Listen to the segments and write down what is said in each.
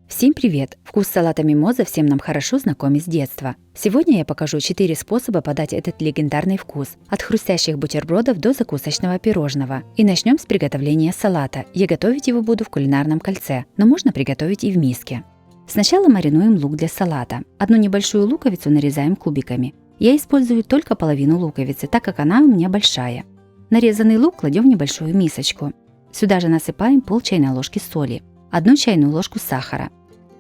Всем привет! Вкус салата мимоза всем нам хорошо знаком с детства. Сегодня я покажу 4 способа подать этот легендарный вкус, от хрустящих бутербродов до закусочного пирожного. И начнем с приготовления салата. Я готовить его буду в кулинарном кольце, но можно приготовить и в миске. Сначала маринуем лук для салата. Одну небольшую луковицу нарезаем кубиками. Я использую только половину луковицы, так как она у меня большая. Нарезанный лук кладем в небольшую мисочку. Сюда же насыпаем пол чайной ложки соли, 1 чайную ложку сахара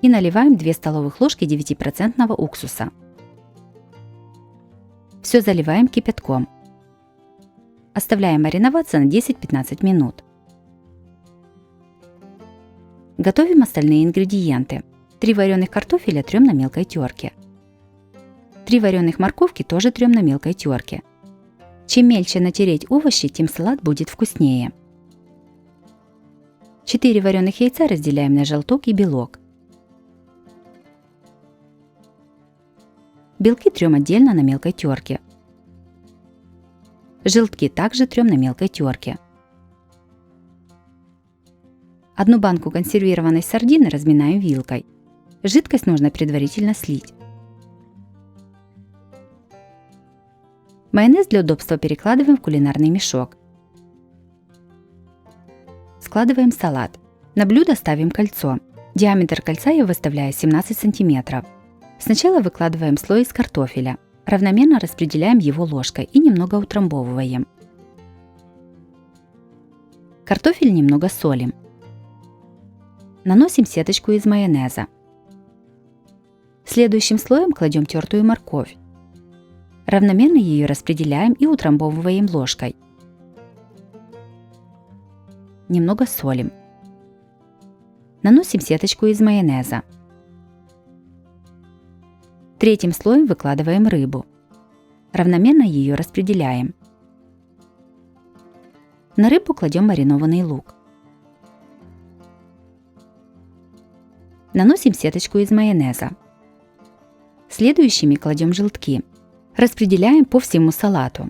и наливаем 2 столовых ложки 9% уксуса. Все заливаем кипятком. Оставляем мариноваться на 10-15 минут. Готовим остальные ингредиенты. 3 вареных картофеля трем на мелкой терке. 3 вареных морковки тоже трем на мелкой терке. Чем мельче натереть овощи, тем салат будет вкуснее. 4 вареных яйца разделяем на желток и белок. Белки трем отдельно на мелкой терке. Желтки также трем на мелкой терке. 1 банку консервированной сардины разминаем вилкой. Жидкость нужно предварительно слить. Майонез для удобства перекладываем в кулинарный мешок. Складываем салат. На блюдо ставим кольцо. Диаметр кольца я выставляю 17 см. Сначала выкладываем слой из картофеля. Равномерно распределяем его ложкой и немного утрамбовываем. Картофель немного солим. Наносим сеточку из майонеза. Следующим слоем кладем тертую морковь. Равномерно ее распределяем и утрамбовываем ложкой. Немного солим. Наносим сеточку из майонеза. Третьим слоем выкладываем рыбу. Равномерно ее распределяем. На рыбу кладем маринованный лук. Наносим сеточку из майонеза. Следующими кладем желтки. Распределяем по всему салату.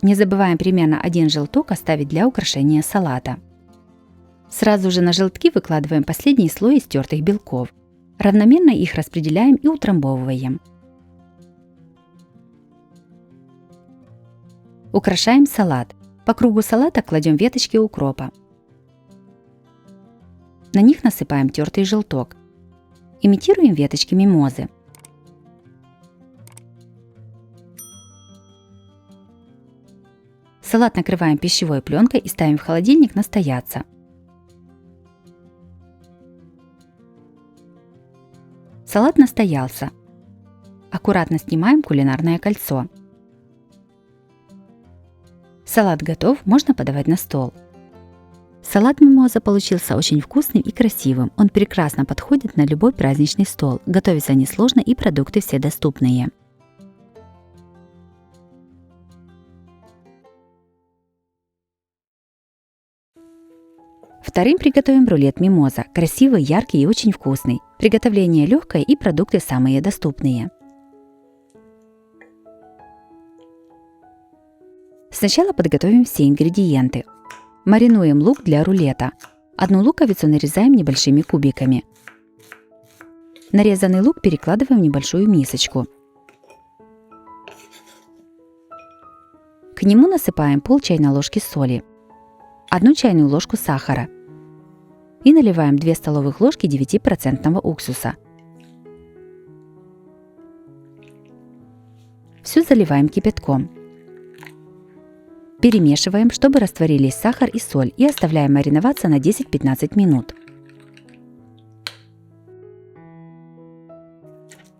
Не забываем примерно 1 желток оставить для украшения салата. Сразу же на желтки выкладываем последний слой из тертых белков. Равномерно их распределяем и утрамбовываем. Украшаем салат. По кругу салата кладем веточки укропа. На них насыпаем тертый желток. Имитируем веточки мимозы. Салат накрываем пищевой пленкой и ставим в холодильник настояться. Салат настоялся. Аккуратно снимаем кулинарное кольцо. Салат готов, можно подавать на стол. Салат мимоза получился очень вкусным и красивым. Он прекрасно подходит на любой праздничный стол. Готовится несложно и продукты все доступные. Вторым приготовим рулет мимоза. Красивый, яркий и очень вкусный. Приготовление легкое и продукты самые доступные. Сначала подготовим все ингредиенты. Маринуем лук для рулета. 1 луковицу нарезаем небольшими кубиками. Нарезанный лук перекладываем в небольшую мисочку. К нему насыпаем пол чайной ложки соли, 1 чайную ложку сахара и наливаем 2 столовых ложки 9% уксуса. Все заливаем кипятком. Перемешиваем, чтобы растворились сахар и соль, и оставляем мариноваться на 10-15 минут.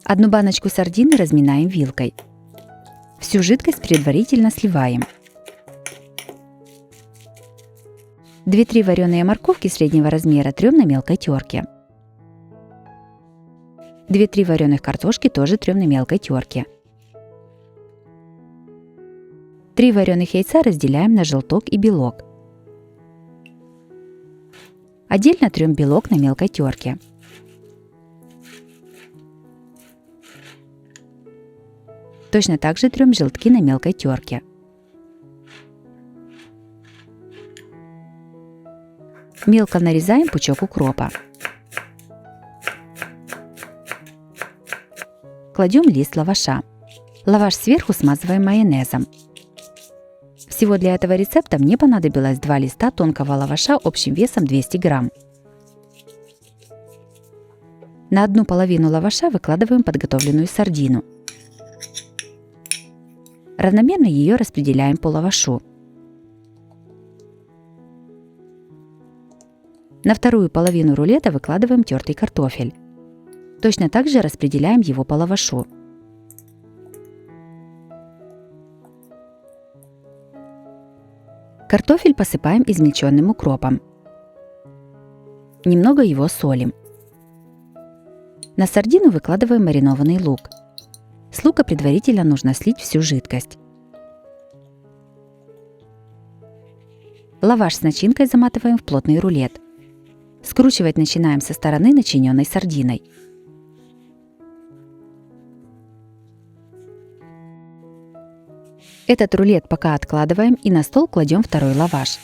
1 баночку сардины разминаем вилкой. Всю жидкость предварительно сливаем. 2-3 вареные морковки среднего размера трем на мелкой терке. 2-3 вареных картошки тоже трем на мелкой терке. 3 вареных яйца разделяем на желток и белок. Отдельно трем белок на мелкой терке. Точно так же трем желтки на мелкой терке. Мелко нарезаем пучок укропа. Кладем лист лаваша. Лаваш сверху смазываем майонезом. Всего для этого рецепта мне понадобилось 2 листа тонкого лаваша общим весом 200 грамм. На одну половину лаваша выкладываем подготовленную сардину. Равномерно ее распределяем по лавашу. На вторую половину рулета выкладываем тертый картофель. Точно так же распределяем его по лавашу. Картофель посыпаем измельченным укропом. Немного его солим. На сардину выкладываем маринованный лук. С лука предварительно нужно слить всю жидкость. Лаваш с начинкой заматываем в плотный рулет. Скручивать начинаем со стороны, начиненной сардиной. Этот рулет пока откладываем и на стол кладем второй лаваш.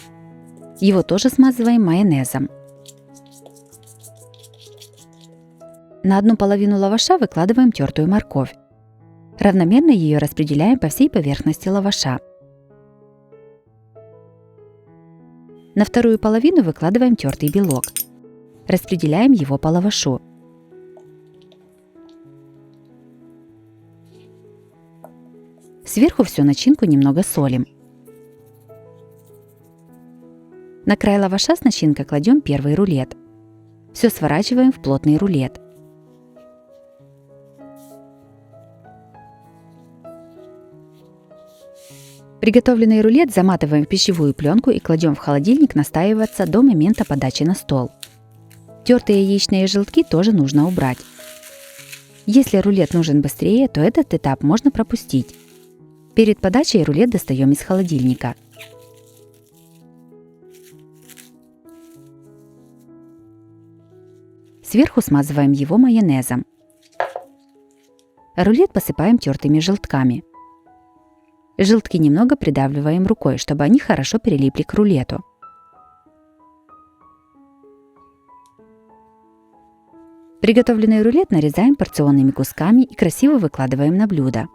Его тоже смазываем майонезом. На одну половину лаваша выкладываем тертую морковь. Равномерно ее распределяем по всей поверхности лаваша. На вторую половину выкладываем тертый белок. Распределяем его по лавашу. Сверху всю начинку немного солим. На край лаваша с начинкой кладем первый рулет. Все сворачиваем в плотный рулет. Приготовленный рулет заматываем в пищевую пленку и кладем в холодильник настаиваться до момента подачи на стол. Тертые яичные желтки тоже нужно убрать. Если рулет нужен быстрее, то этот этап можно пропустить. Перед подачей рулет достаем из холодильника. Сверху смазываем его майонезом. Рулет посыпаем тертыми желтками. Желтки немного придавливаем рукой, чтобы они хорошо прилипли к рулету. Приготовленный рулет нарезаем порционными кусками и красиво выкладываем на блюдо.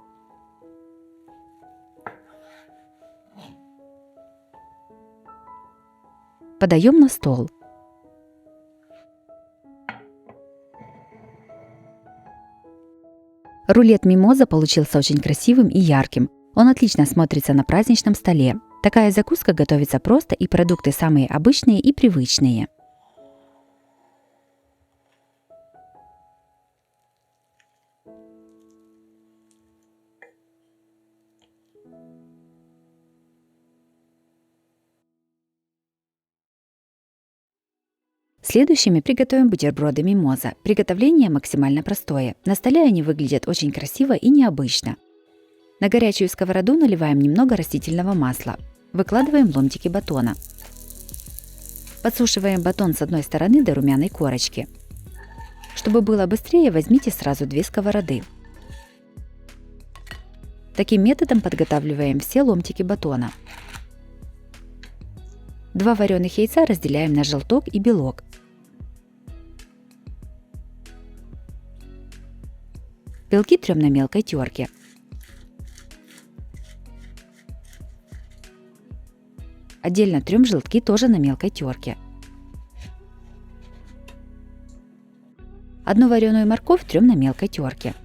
Подаем на стол. Рулет мимоза получился очень красивым и ярким. Он отлично смотрится на праздничном столе. Такая закуска готовится просто, и продукты самые обычные и привычные. Следующими приготовим бутерброды мимоза. Приготовление максимально простое. На столе они выглядят очень красиво и необычно. На горячую сковороду наливаем немного растительного масла. Выкладываем ломтики батона. Подсушиваем батон с одной стороны до румяной корочки. Чтобы было быстрее, возьмите сразу 2 сковороды. Таким методом подготавливаем все ломтики батона. 2 вареных яйца разделяем на желток и белок. Белки трем на мелкой терке. Отдельно трем желтки тоже на мелкой терке. Одну вареную морковь трем на мелкой терке.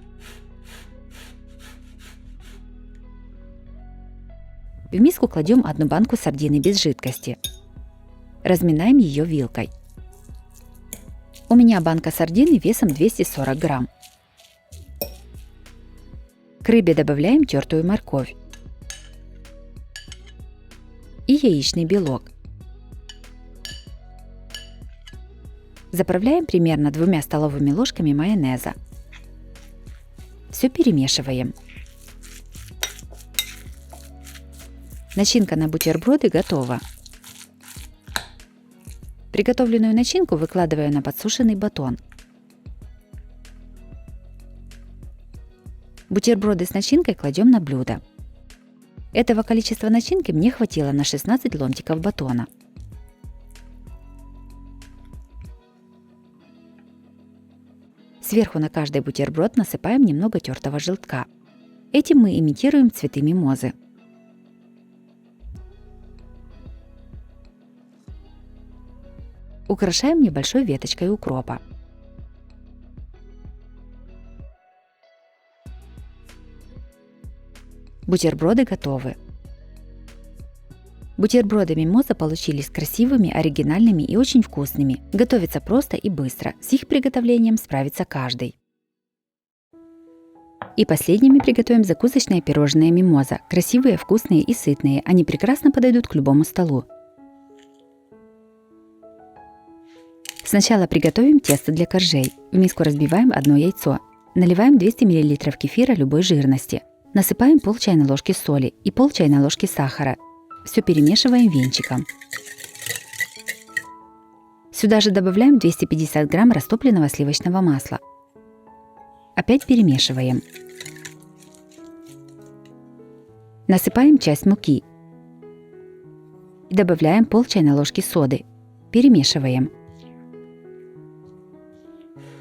В миску кладем 1 банку сардины без жидкости. Разминаем ее вилкой. У меня банка сардины весом 240 грамм. К рыбе добавляем тертую морковь и яичный белок. Заправляем примерно 2 столовыми ложками майонеза. Все перемешиваем. Начинка на бутерброды готова. Приготовленную начинку выкладываю на подсушенный батон. Бутерброды с начинкой кладем на блюдо. Этого количества начинки мне хватило на 16 ломтиков батона. Сверху на каждый бутерброд насыпаем немного тертого желтка. Этим мы имитируем цветы мимозы. Украшаем небольшой веточкой укропа. Бутерброды готовы. Бутерброды мимоза получились красивыми, оригинальными и очень вкусными. Готовится просто и быстро. С их приготовлением справится каждый. И последними приготовим закусочные пирожные мимоза. Красивые, вкусные и сытные. Они прекрасно подойдут к любому столу. Сначала приготовим тесто для коржей. В миску разбиваем одно яйцо. Наливаем 200 мл кефира любой жирности. Насыпаем пол чайной ложки соли и пол чайной ложки сахара. Все перемешиваем венчиком. Сюда же добавляем 250 грамм растопленного сливочного масла. Опять перемешиваем. Насыпаем часть муки. И добавляем пол чайной ложки соды. Перемешиваем.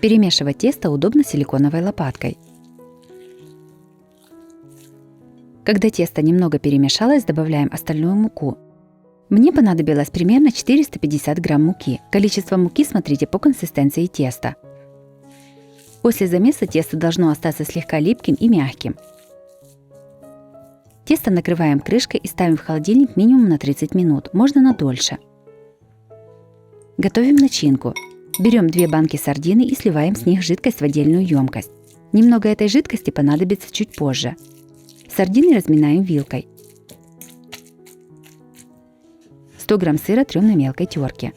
Перемешивать тесто удобно силиконовой лопаткой. Когда тесто немного перемешалось, добавляем остальную муку. Мне понадобилось примерно 450 грамм муки. Количество муки смотрите по консистенции теста. После замеса тесто должно остаться слегка липким и мягким. Тесто накрываем крышкой и ставим в холодильник минимум на 30 минут, можно на дольше. Готовим начинку. Берем 2 банки сардины и сливаем с них жидкость в отдельную емкость. Немного этой жидкости понадобится чуть позже. Сардины разминаем вилкой. 100 грамм сыра трем на мелкой терке.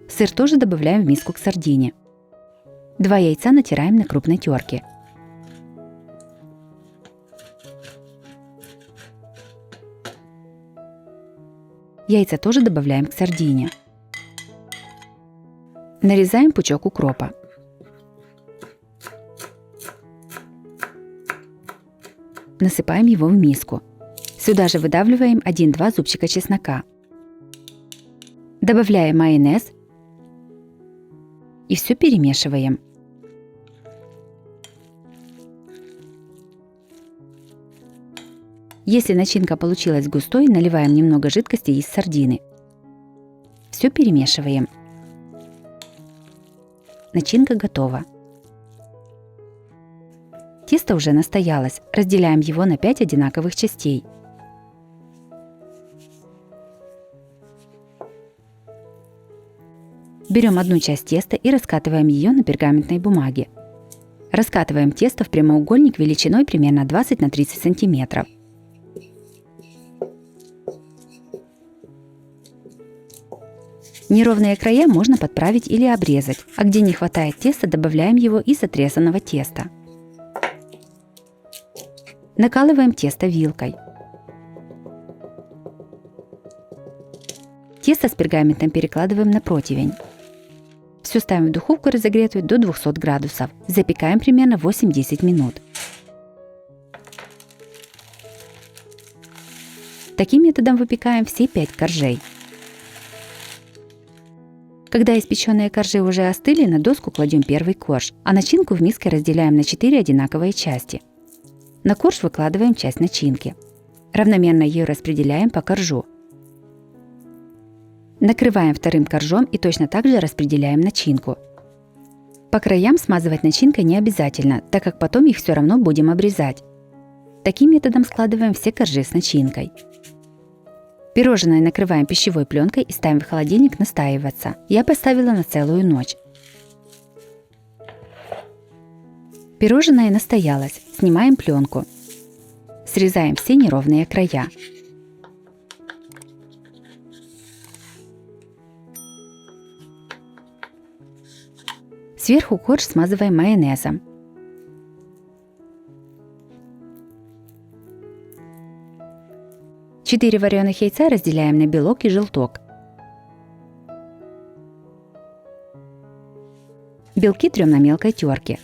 Сыр тоже добавляем в миску к сардине. 2 яйца натираем на крупной терке. Яйца тоже добавляем к сардине. Нарезаем пучок укропа. Насыпаем его в миску. Сюда же выдавливаем 1-2 зубчика чеснока. Добавляем майонез и все перемешиваем. Если начинка получилась густой, наливаем немного жидкости из сардины. Все перемешиваем. Начинка готова. Тесто уже настоялось. Разделяем его на 5 одинаковых частей. Берем одну часть теста и раскатываем ее на пергаментной бумаге. Раскатываем тесто в прямоугольник величиной примерно 20 на 30 сантиметров. Неровные края можно подправить или обрезать, а где не хватает теста, добавляем его из отрезанного теста. Накалываем тесто вилкой. Тесто с пергаментом перекладываем на противень. Все ставим в духовку разогретую до 200 градусов. Запекаем примерно 8-10 минут. Таким методом выпекаем все 5 коржей. Когда испеченные коржи уже остыли, на доску кладем первый корж, а начинку в миске разделяем на 4 одинаковые части. На корж выкладываем часть начинки. Равномерно ее распределяем по коржу. Накрываем вторым коржом и точно так же распределяем начинку. По краям смазывать начинкой не обязательно, так как потом их все равно будем обрезать. Таким методом складываем все коржи с начинкой. Пирожное накрываем пищевой пленкой и ставим в холодильник настаиваться. Я поставила на целую ночь. Пирожное настоялось. Снимаем пленку. Срезаем все неровные края. Сверху корж смазываем майонезом. Четыре вареных яйца разделяем на белок и желток. Белки трем на мелкой терке.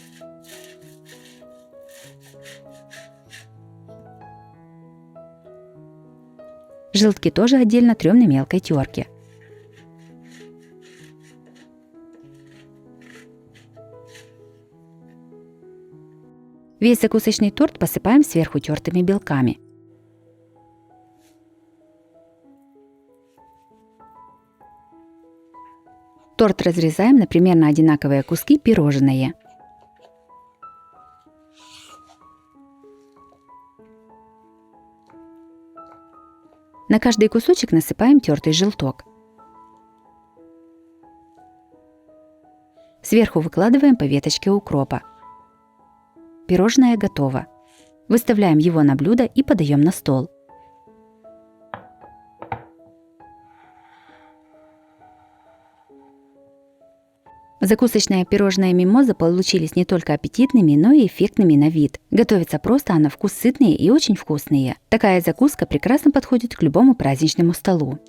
Желтки тоже отдельно трем на мелкой терке. Весь закусочный торт посыпаем сверху тертыми белками. Торт разрезаем на примерно одинаковые куски пирожные. На каждый кусочек насыпаем тертый желток. Сверху выкладываем по веточке укропа. Пирожное готово. Выставляем его на блюдо и подаем на стол. Закусочные пирожные мимоза получились не только аппетитными, но и эффектными на вид. Готовится просто, а на вкус сытные и очень вкусные. Такая закуска прекрасно подходит к любому праздничному столу.